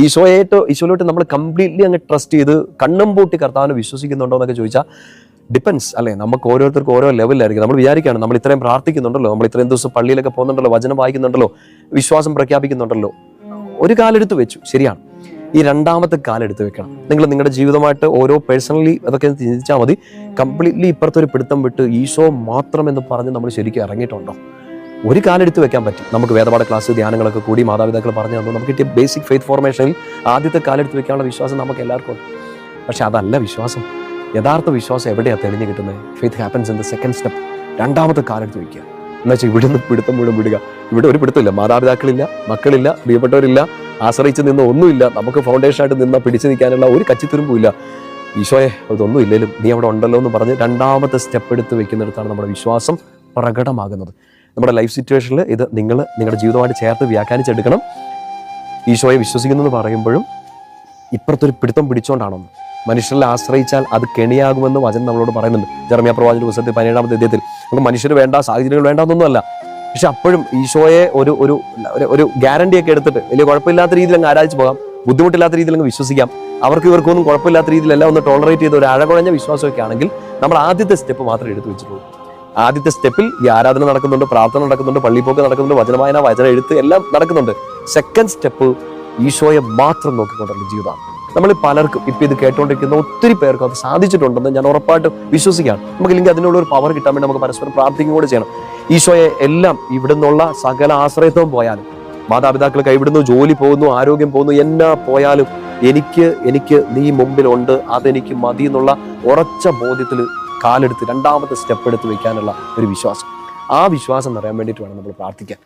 ഈശോയിലോട്ട് നമ്മൾ കംപ്ലീറ്റ്ലി അങ്ങ് ട്രസ്റ്റ് ചെയ്ത് കണ്ണും പൂട്ടി കർത്താവിനെ വിശ്വസിക്കുന്നുണ്ടോ എന്നൊക്കെ ചോദിച്ചാൽ ഡിപ്പെൻസ് അല്ലേ. നമുക്ക് ഓരോരുത്തർക്കും ഓരോ ലെവലിലായിരിക്കും. നമ്മൾ വിചാരിക്കുകയാണ് നമ്മൾ ഇത്രയും പ്രാർത്ഥിക്കുന്നുണ്ടല്ലോ, നമ്മൾ ഇത്രയും ദിവസം പള്ളിയിലൊക്കെ പോകുന്നുണ്ടല്ലോ, വചനം വായിക്കുന്നുണ്ടല്ലോ, വിശ്വാസം പ്രഖ്യാപിക്കുന്നുണ്ടല്ലോ, ഒരു കാലെടുത്ത് വെച്ചു, ശരിയാണ്. ഈ രണ്ടാമത്തെ കാലെടുത്ത് വെക്കണം. നിങ്ങൾ നിങ്ങളുടെ ജീവിതമായിട്ട് ഓരോ പേഴ്സണലി അതൊക്കെ ചിന്തിച്ചാൽ മതി. കംപ്ലീറ്റ്ലി ഇപ്പുറത്തൊരു പിടുത്തം വിട്ട് ഈശോ മാത്രം എന്ന് പറഞ്ഞ് നമ്മൾ ശരിക്കും ഇറങ്ങിയിട്ടുണ്ടോ? ഒരു കാലെടുത്ത് വെക്കാൻ പറ്റും. നമുക്ക് വേദപാഠ ക്ലാസ് ധ്യാനങ്ങളൊക്കെ കൂടി മാതാപിതാക്കൾ പറഞ്ഞു തന്നു. നമുക്ക് കിട്ടിയ ബേസിക് ഫെയ്ത്ത് ഫോർമേഷനിൽ ആദ്യത്തെ കാലെടുത്ത് വെക്കാനുള്ള വിശ്വാസം നമുക്ക് എല്ലാവർക്കും ഉണ്ട്. പക്ഷെ അതല്ല വിശ്വാസം. യഥാർത്ഥ വിശ്വാസം എവിടെയാണ് തെളിഞ്ഞു കിട്ടുന്നത്? Faith happens in the second step. രണ്ടാമത്തെ കാലെടുത്ത് വയ്ക്കുക എന്ന് വെച്ചാൽ ഇവിടെ നിന്ന് പിടുത്തം മുഴുവൻ വിടുക. ഇവിടെ ഒരു പിടുത്തമില്ല, മാതാപിതാക്കളില്ല, മക്കളില്ല, പ്രിയപ്പെട്ടവരില്ല, ആശ്രയിച്ച് നിന്ന് ഒന്നുമില്ല, നമുക്ക് ഫൗണ്ടേഷനായിട്ട് നിന്ന് പിടിച്ചു നിൽക്കാനുള്ള ഒരു കച്ചിത്തുരുമ്പുമില്ല. ഈശോയെ അതൊന്നും ഇല്ലെങ്കിലും നീ അവിടെ ഉണ്ടല്ലോ എന്ന് പറഞ്ഞ് രണ്ടാമത്തെ സ്റ്റെപ്പ് എടുത്ത് വെക്കുന്നിടത്താണ് നമ്മുടെ വിശ്വാസം പ്രകടമാകുന്നത്. നമ്മുടെ ലൈഫ് സിറ്റുവേഷനിൽ ഇത് നിങ്ങളുടെ ജീവിതമായിട്ട് ചേർത്ത് വ്യാഖ്യാനിച്ചെടുക്കണം. ഈശോയെ വിശ്വസിക്കുന്നു എന്ന് പറയുമ്പോഴും ഇപ്പുറത്തൊരു പിടുത്തം പിടിച്ചുകൊണ്ടാണെന്ന്. മനുഷ്യരിൽ ആശ്രയിച്ചാൽ അത് കെണിയാകുമെന്ന് വചനം നമ്മളോട് പറയുന്നുണ്ട്. ജെറമ്യാ പ്രവാചകന്റെ പുസ്തകത്തിൽ 17-ാമത്തെ അധ്യായത്തിൽ. നമുക്ക് മനുഷ്യർ വേണ്ട, സാഹചര്യങ്ങൾ വേണ്ടാന്നൊന്നുമല്ല. പക്ഷെ അപ്പോഴും ഈശോയെ ഒരു ഗ്യാരണ്ടി ഒക്കെ എടുത്തിട്ട് വലിയ കുഴപ്പമില്ലാത്ത രീതിയിൽ അങ്ങ് ആരാധിച്ച് പോകാം, ബുദ്ധിമുട്ടില്ലാത്ത രീതിയിൽ അങ്ങ് വിശ്വസിക്കാം. ഇവർക്കൊന്നും കുഴപ്പമില്ലാത്ത രീതിയിലെല്ലാം ഒന്ന് ടോളറേറ്റ് ചെയ്ത് ഒരു അഴകുഴഞ്ഞ വിശ്വാസമൊക്കെ ആണെങ്കിൽ നമ്മൾ ആദ്യത്തെ സ്റ്റെപ്പ് മാത്രമേ എടുത്തു വെച്ചിട്ടുള്ളൂ. ആദ്യത്തെ സ്റ്റെപ്പിൽ ഈ ആരാധന നടക്കുന്നുണ്ട്, പ്രാർത്ഥന നടക്കുന്നുണ്ട്, പള്ളിപ്പോക്ക് നടക്കുന്നുണ്ട്, വചനവായന, വചന എഴുത്ത് എല്ലാം നടക്കുന്നുണ്ട്. സെക്കൻഡ് സ്റ്റെപ്പ് ഈശോയെ മാത്രം നോക്കിക്കൊണ്ടുള്ള ജീവിതമാണ്. നമ്മൾ പലർക്കും ഇപ്പം ഇത് കേട്ടുകൊണ്ടിരിക്കുന്ന ഒത്തിരി പേർക്കും അത് സാധിച്ചിട്ടുണ്ടെന്ന് ഞാൻ ഉറപ്പായിട്ടും വിശ്വസിക്കുകയാണ്. നമുക്കില്ലെങ്കിൽ അതിനുള്ള ഒരു പവർ കിട്ടാൻ വേണ്ടി നമുക്ക് പരസ്പരം പ്രാർത്ഥിക്കുക കൂടെ ചെയ്യണം. ഈശോയെ എല്ലാം ഇവിടെ നിന്നുള്ള സകല ആശ്രയത്വം പോയാലും, മാതാപിതാക്കൾ കൈവിടുന്നു, ജോലി പോകുന്നു, ആരോഗ്യം പോകുന്നു, എന്നാ പോയാലും എനിക്ക് നീ മുമ്പിലുണ്ട്, അതെനിക്ക് മതി എന്നുള്ള ഉറച്ച ബോധ്യത്തിൽ കാലെടുത്ത് രണ്ടാമത്തെ സ്റ്റെപ്പ് എടുത്ത് വെക്കാനുള്ള ഒരു വിശ്വാസം. ആ വിശ്വാസം നിറയാൻ വേണ്ടിയിട്ട് വേണം നമ്മൾ പ്രാർത്ഥിക്കാൻ.